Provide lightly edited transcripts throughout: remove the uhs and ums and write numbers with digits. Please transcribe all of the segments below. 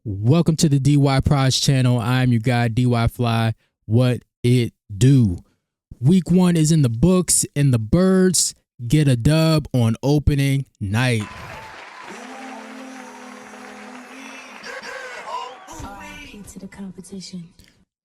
Welcome to the DY Prize channel. I'm your guy, DY Fly. What it do? Week 1 is in the books, and the Birds get a dub on opening night. To the competition.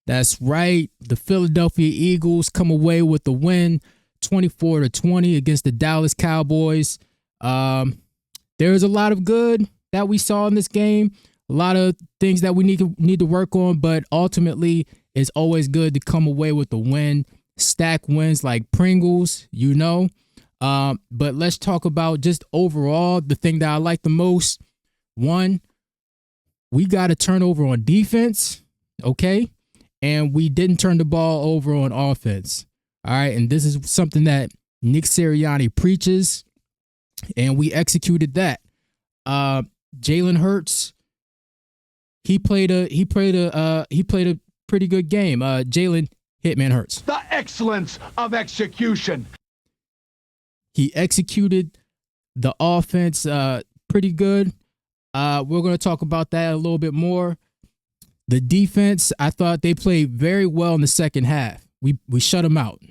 That's right. The Philadelphia Eagles come away with the win, 24-20 against the Dallas Cowboys. There's a lot of good that we saw in this game. A lot of things that we need to work on, but ultimately, it's always good to come away with the win. Stack wins like Pringles, you know. But let's talk about just overall the thing that I like the most. One, we got a turnover on defense, okay? And we didn't turn the ball over on offense, all right? And this is something that Nick Sirianni preaches, and we executed that. Jalenhurts, he played a pretty good game. Jalen Hitman Hurts. The excellence of execution. He executed the offense pretty good. We're going to talk about that a little bit more. The defense, I thought they played very well in the second half. We shut them out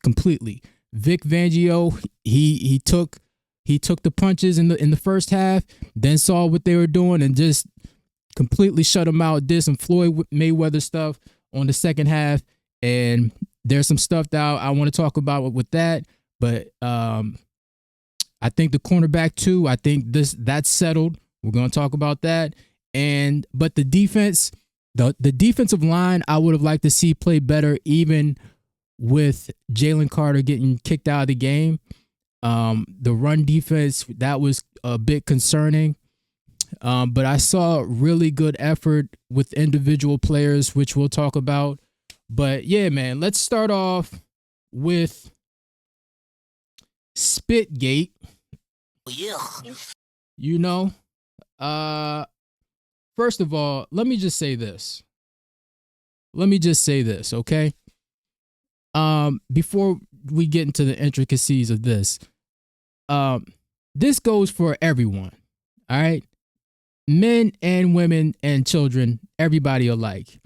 completely. Vic Fangio, he took the punches in the first half, then saw what they were doing and just completely shut them out. Did some Floyd Mayweather stuff on the second half, and there's some stuff that I want to talk about with that. But I think the cornerback too. I think that's settled. We're going to talk about that. But the defense, the defensive line, I would have liked to see play better, even with Jalencarter getting kicked out of the game. The run defense, that was a bit concerning. But I saw really good effort with individual players, which we'll talk about. But yeah, man, let's start off with Spitgate. Yeah. You know, first of all, let me just say this, okay? Before we get into the intricacies of this, this goes for everyone, all right? Men and women and children, everybody alike.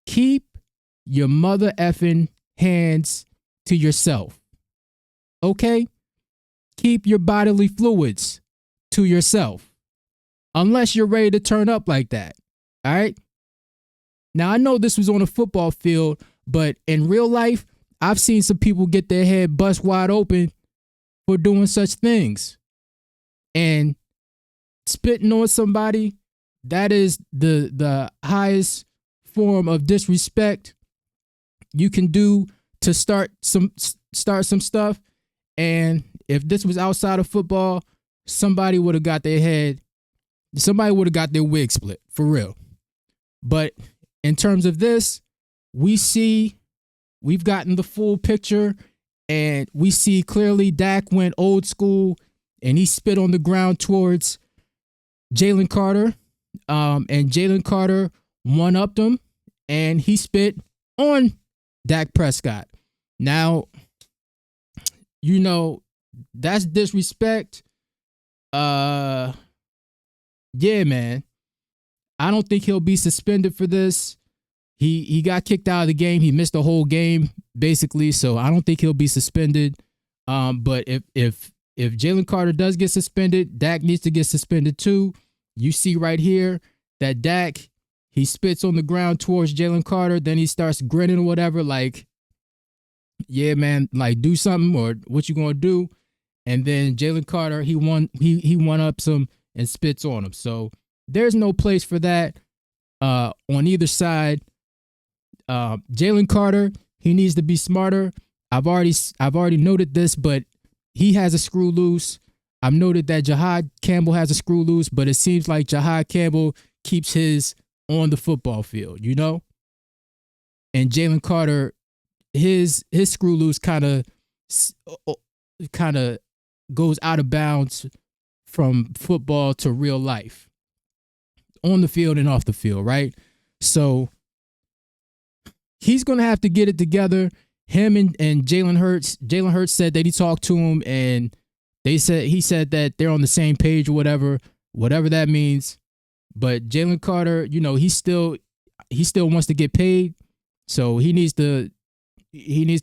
Keep your mother effing hands to yourself, okay? Keep your bodily fluids to yourself, unless you're ready to turn up like that, all right? Now, I know this was on a football field, but in real life, I've seen some people get their head bust wide open for doing such things. And spitting on somebody, that is the highest form of disrespect you can do to start some stuff. And if this was outside of football, somebody would have got their wig split, for real. But in terms of this, we've gotten the full picture, and we see clearly Dak went old school, and he spit on the ground towards Jalencarter, and Jalencarter one-upped him, and he spit on Dak Prescott. Now, you know, that's disrespect. Yeah, man. I don't think he'll be suspended for this. He got kicked out of the game. He missed the whole game, basically, so I don't think he'll be suspended. But if Jalencarter does get suspended, Dak needs to get suspended too. You see right here that Dak, he spits on the ground towards Jalencarter, then he starts grinning or whatever, like, yeah, man, like, do something, or what you gonna do? And then Jalencarter, he one-ups him and spits on him. So there's no place for that on either side. Jalencarter, he needs to be smarter. I've already noted this, but he has a screw loose. I've noted that Jahad Campbell has a screw loose, but it seems like Jahad Campbell keeps his on the football field, you know? And Jalencarter, his screw loose kind of goes out of bounds from football to real life, on the field and off the field, right? So he's going to have to get it together. Him and Jalen Hurts said that he talked to him, and he said that they're on the same page or whatever that means. But Jalen Carter, he still wants to get paid, so he needs to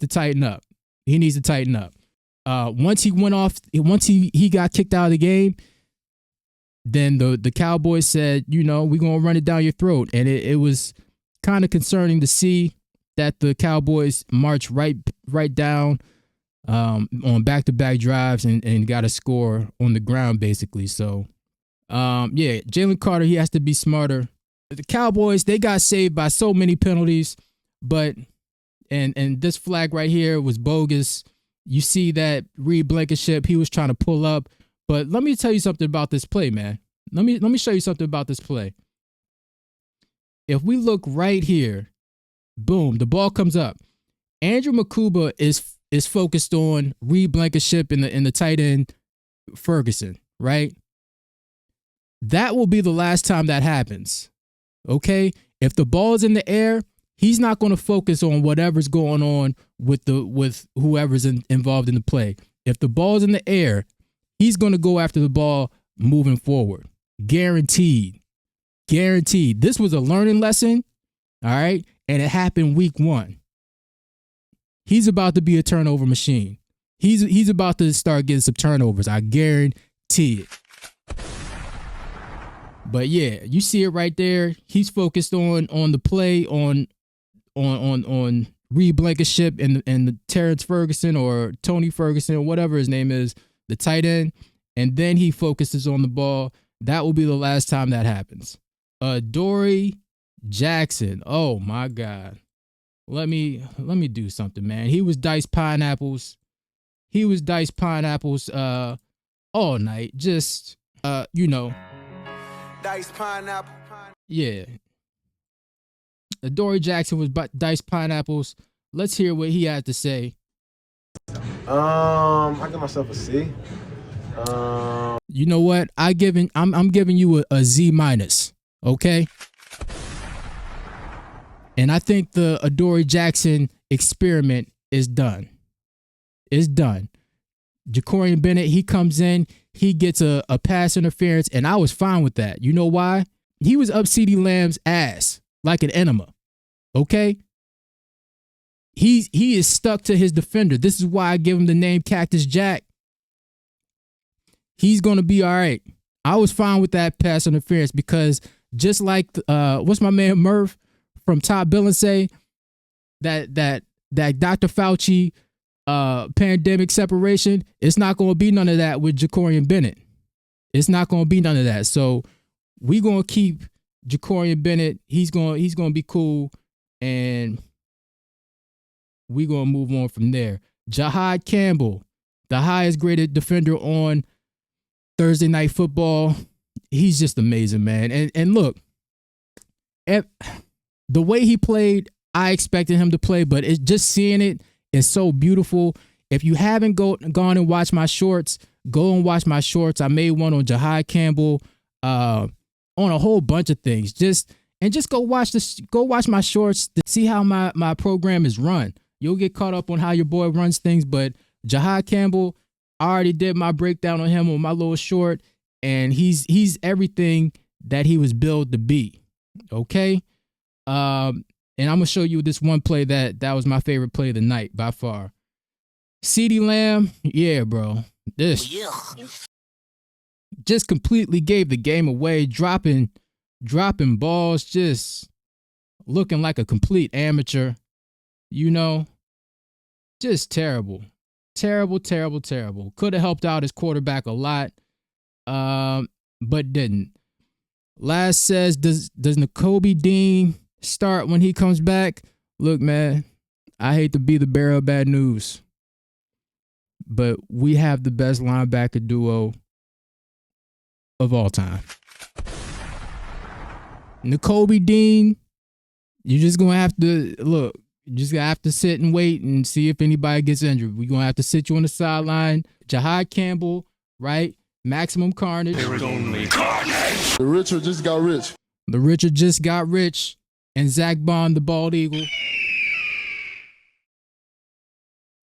tighten up. He needs to tighten up. Once he got kicked out of the game, then the Cowboys said, we're gonna run it down your throat, and it was kind of concerning to see that the Cowboys marched right down on back-to-back drives and got a score on the ground basically. So Jalen Carter, he has to be smarter. The Cowboys, they got saved by so many penalties, but and this flag right here was bogus. You see that Reed Blankenship, he was trying to pull up. But let me tell you something about this play, man. Let me show you something about this play. If we look right here, boom, the ball comes up. Andrew Makuba is focused on Reed Blankenship in the tight end Ferguson, right? That will be the last time that happens. Okay? If the ball's in the air, he's not going to focus on whatever's going on with whoever's involved in the play. If the ball's in the air, he's going to go after the ball moving forward. Guaranteed. Guaranteed. This was a learning lesson, all right? And it happened week 1. He's about to be a turnover machine. He's about to start getting some turnovers. I guarantee it. But yeah, you see it right there. He's focused on the play on Reed Blankenship and the Terrence Ferguson or Tony Ferguson or whatever his name is, the tight end, and then he focuses on the ball. That will be the last time that happens. Dory Jackson. Oh my God. Let me do something, man. He was diced pineapples. All night. Just Diced pineapple. Yeah. Dory Jackson was diced pineapples. Let's hear what he had to say. I give myself a C. You know what? I'm giving you a Z minus. Okay. And I think the Adoree Jackson experiment is done. It's done. Jacorian Bennett, he comes in, he gets a pass interference, and I was fine with that. You know why? He was up CeeDee Lamb's ass like an enema. Okay? He is stuck to his defender. This is why I give him the name Cactus Jack. He's going to be all right. I was fine with that pass interference because just like what's my man Murph from Top Billing say, that Dr. Fauci pandemic separation, it's not going to be none of that with Jacorian Bennett. It's not going to be none of that. So we going to keep Jacorian Bennett. He's going to be cool, and we going to move on from there. Jahad Campbell, the highest graded defender on Thursday Night Football. He's just amazing, man. And look, the way he played, I expected him to play, but it's just seeing it is so beautiful. If you haven't gone and watched my shorts, go and watch my shorts. I made one on Jahad Campbell, on a whole bunch of things. Just go watch my shorts to see how my program is run. You'll get caught up on how your boy runs things, but Jahad Campbell, I already did my breakdown on him on my little short, and he's everything that he was billed to be. Okay? And I'm going to show you this one play that was my favorite play of the night by far. CeeDee Lamb, yeah, bro. This just completely gave the game away, dropping balls, just looking like a complete amateur. Just terrible. Terrible. Could have helped out his quarterback a lot, but didn't. Last says, does Nakobe Dean start when he comes back? Look, man, I hate to be the bearer of bad news, but we have the best linebacker duo of all time. Nakobe Dean, you're just going to have to look. You just have to sit and wait and see if anybody gets injured. We're going to have to sit you on the sideline. Jahad Campbell, right? Maximum carnage. The Richard just got rich. The Richard just got rich. And Zach Bond, the bald eagle.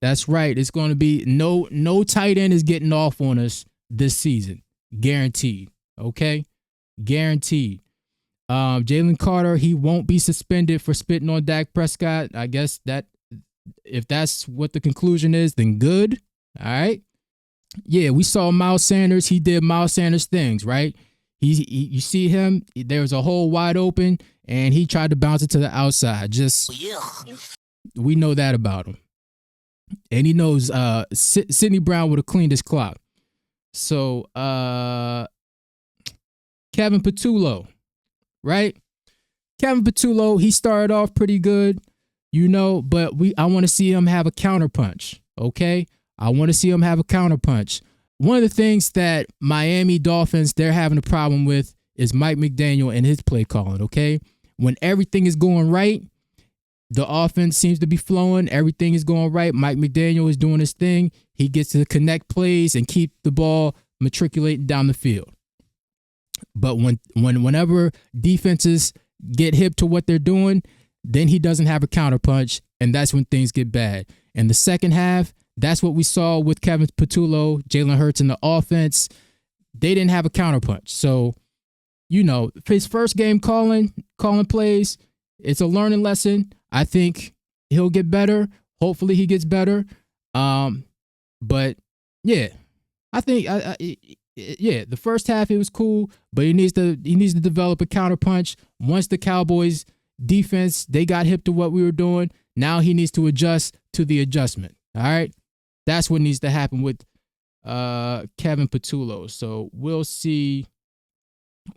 That's right. It's going to be no tight end is getting off on us this season. Guaranteed. Okay? Guaranteed. Jalen Carter, he won't be suspended for spitting on Dak Prescott. I guess that if that's what the conclusion is, then good. All right. Yeah, we saw Miles Sanders. He did Miles Sanders things, right? You see him, there was a hole wide open, and he tried to bounce it to the outside. We know that about him. And he knows Sidney Brown would have cleaned his clock. So, Kevin Patullo, right? Kevin Patullo, he started off pretty good, but I want to see him have a counterpunch, okay? I want to see him have a counterpunch. One of the things that Miami Dolphins, they're having a problem with is Mike McDaniel and his play calling, okay? When everything is going right, the offense seems to be flowing. Everything is going right. Mike McDaniel is doing his thing. He gets to connect plays and keep the ball matriculating down the field. But whenever defenses get hip to what they're doing, then he doesn't have a counterpunch, and that's when things get bad. In the second half, that's what we saw with Kevin Patullo, Jalen Hurts in the offense. They didn't have a counterpunch. So, his first game calling plays, it's a learning lesson. I think he'll get better. Hopefully he gets better. But yeah, I think the first half it was cool, but he needs to develop a counterpunch. Once the Cowboys defense, they got hip to what we were doing, now he needs to adjust to the adjustment. All right? That's what needs to happen with Kevin Patullo. So we'll see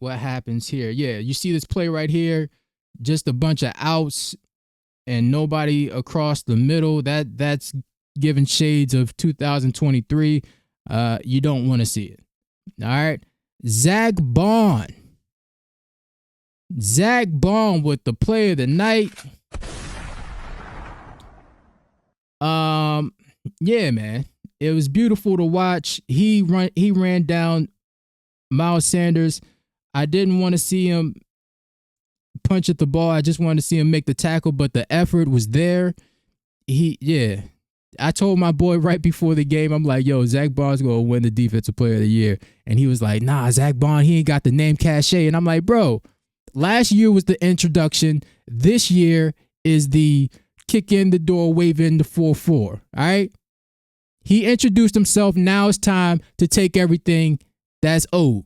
what happens here. Yeah, you see this play right here, just a bunch of outs and nobody across the middle. That's giving shades of 2023. You don't want to see it. All right. Zach Bond with the play of the night. Yeah, man. It was beautiful to watch. He ran down Miles Sanders. I didn't want to see him punch at the ball. I just wanted to see him make the tackle, but the effort was there. I told my boy right before the game, I'm like, yo, Zach Bond's going to win the Defensive Player of the Year. And he was like, nah, Zach Bond, he ain't got the name cachet. And I'm like, bro, last year was the introduction. This year is the kick in the door, wave in the 4-4. All right? He introduced himself. Now it's time to take everything that's owed.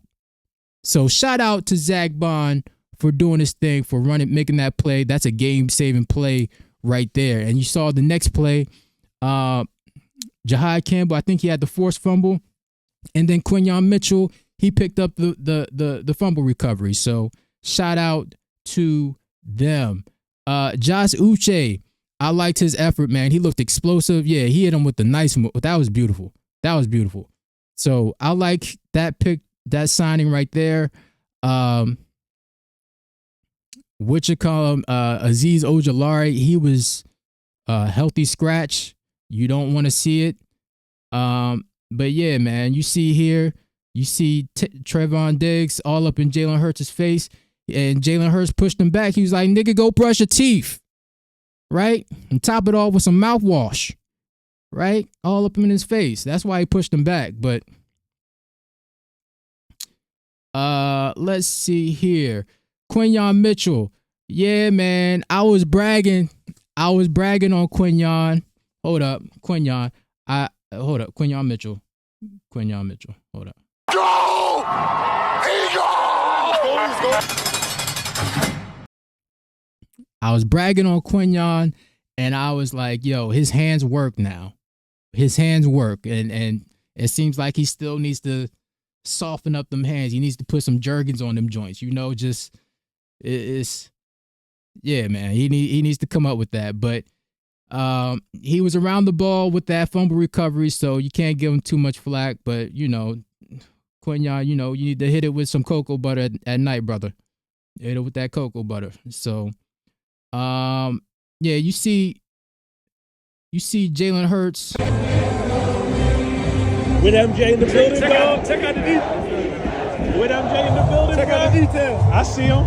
So shout out to Zach Bond for doing his thing, for making that play. That's a game-saving play right there. And you saw the next play, Jahai Campbell, I think he had the forced fumble. And then Quinyon Mitchell, he picked up the fumble recovery. So shout out to them. Josh Uche, I liked his effort, man. He looked explosive. Yeah, he hit him with the nice move. That was beautiful. So I like that pick, that signing right there. What you call him? Azeez Ojulari. He was a healthy scratch. You don't want to see it. But yeah, man, you see here, Trevon Diggs all up in Jalen Hurts' face, and Jalen Hurts pushed him back. He was like, nigga, go brush your teeth. Right? And top it off with some mouthwash. Right? All up in his face. That's why he pushed him back. But let's see here. Quinyon Mitchell. Yeah, man. I was bragging on Quinyon. Hold up. Quinyon Mitchell. Hold up. Go! Eagle! I was bragging on Quinyon, and I was like, yo, his hands work now. His hands work. And it seems like he still needs to soften up them hands. He needs to put some Jergens on them joints. Yeah, man. He needs to come up with that. But he was around the ball with that fumble recovery, so you can't give him too much flack. But, Quinyon, you need to hit it with some cocoa butter at night, brother. Hit it with that cocoa butter. So, yeah, you see Jalen Hurts. With MJ in the building, dog. Check out the detail. With MJ in the building, check out the detail. I see him.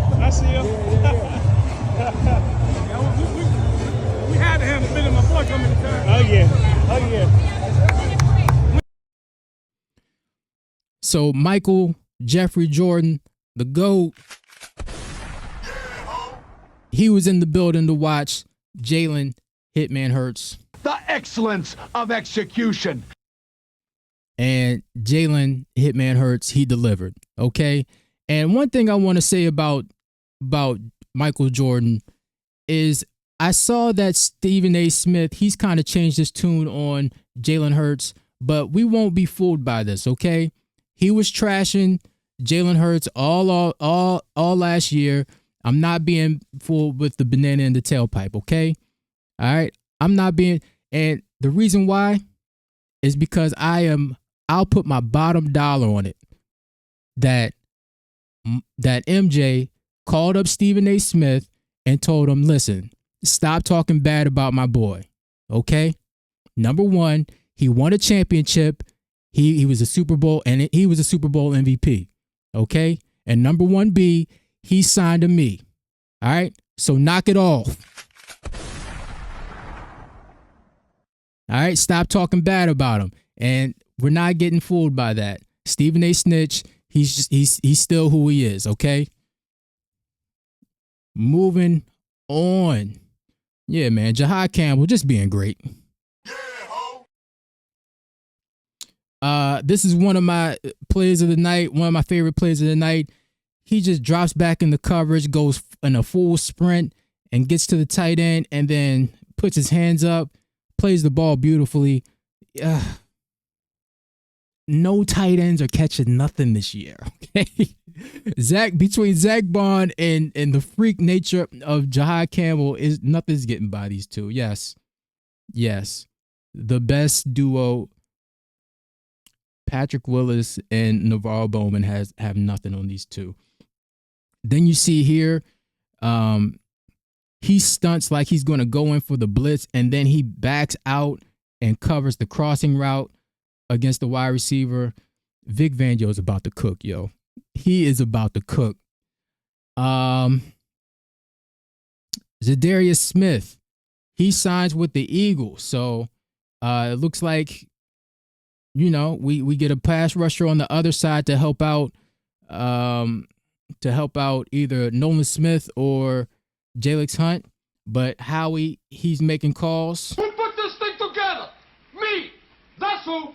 We had to have a bit of my boy coming to turn. Oh yeah. So Michael Jeffrey Jordan, the GOAT, he was in the building to watch Jalen Hitman Hurts. The excellence of execution. And Jalen Hitman Hurts, he delivered. Okay. And one thing I want to say about Michael Jordan is I saw that Stephen A. Smith, he's kind of changed his tune on Jalen Hurts, but we won't be fooled by this, okay? He was trashing Jalen Hurts all last year. I'm not being fooled with the banana in the tailpipe, okay? All right? I'm not being, and the reason why is because I'll put my bottom dollar on it that MJ called up Stephen A. Smith and told him, listen, stop talking bad about my boy, okay? Number one, he won a championship. He was a Super Bowl, and he was a Super Bowl MVP, okay? And number 1B, he signed to me, all right? So knock it off. All right, stop talking bad about him. And we're not getting fooled by that. Stephen A. Snitch, he's still who he is, okay? Moving on. Yeah, man, Jahad Campbell just being great. This is one of my plays of the night, one of my favorite plays of the night. He just drops back in the coverage, goes in a full sprint, and gets to the tight end, and then puts his hands up, plays the ball beautifully. No tight ends are catching nothing this year, okay? Between Zach Bond and the freak nature of Jahad Campbell, nothing's getting by these two. Yes. The best duo, Patrick Willis and Navarro Bowman, have nothing on these two. Then you see here, he stunts like he's going to go in for the blitz, and then he backs out and covers the crossing route against the wide receiver. Vic Fangio is about to cook, yo. He is about to cook. Zadarius Smith, he signs with the Eagles. So it looks like, we get a pass rusher on the other side to help out either Nolan Smith or Jalix Hunt. But Howie, he's making calls. Who put this thing together? Me. That's who.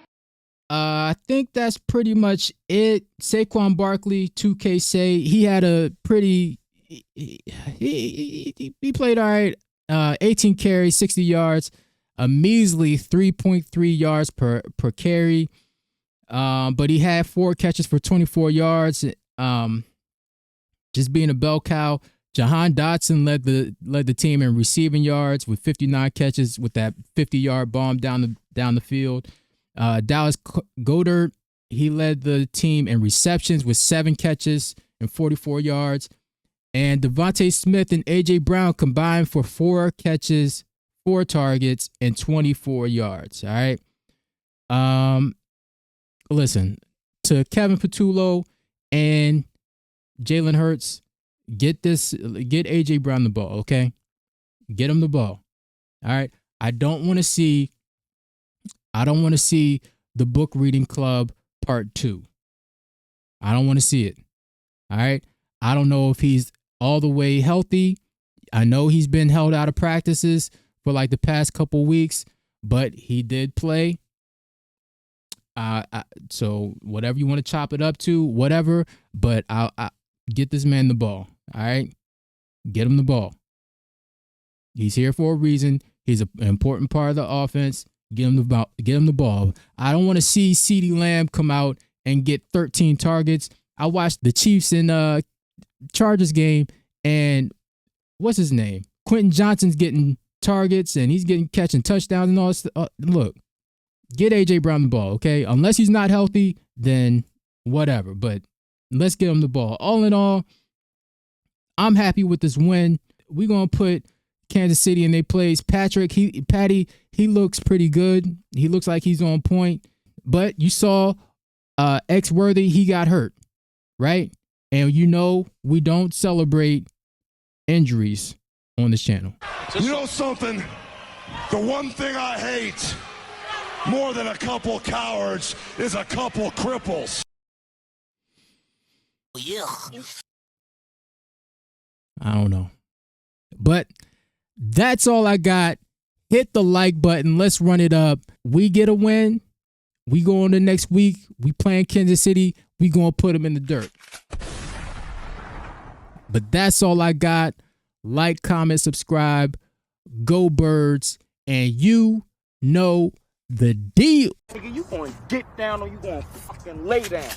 I think that's pretty much it. Saquon Barkley, 2K say he had a pretty. He played all right. 18 carries, 60 yards, a measly 3.3 yards per carry. But he had 4 catches for 24 yards. Just being a bell cow. Jahan Dotson led the team in receiving yards with 59 catches with that 50-yard bomb down the field. Dallas Goedert, he led the team in receptions with 7 catches and 44 yards. And devontasmith and ajbrown combined for 4 catches, 4 targets, and 24 yards. All right. Listen, to Kevin Patullo and Jalen Hurts, get ajbrown the ball, okay? Get him the ball. All right. I don't want to see the book reading club part 2. I don't want to see it. All right. I don't know if he's all the way healthy. I know he's been held out of practices for like the past couple weeks, but he did play. So whatever you want to chop it up to, whatever, but I'll get this man the ball. All right. Get him the ball. He's here for a reason. He's an important part of the offense. Get him the ball. I don't want to see CeeDee Lamb come out and get 13 targets. I watched the Chiefs and Chargers game, and what's his name? Quentin Johnson's getting targets, and he's catching touchdowns and all this. Look, get ajbrown the ball, okay? Unless he's not healthy, then whatever. But let's get him the ball. All in all, I'm happy with this win. We're gonna put Kansas City in their place. Patty, he looks pretty good. He looks like he's on point. But you saw X-Worthy, he got hurt, right? And we don't celebrate injuries on this channel. You know something? The one thing I hate more than a couple cowards is a couple cripples. Yeah. I don't know. But that's all I got. Hit the like button. Let's run it up. We get a win. We go on to next week. We playing Kansas City. We gonna put them in the dirt. But that's all I got. Like, comment, subscribe. Go Birds. And you know the deal. Nigga, you gonna get down or you gonna fucking lay down?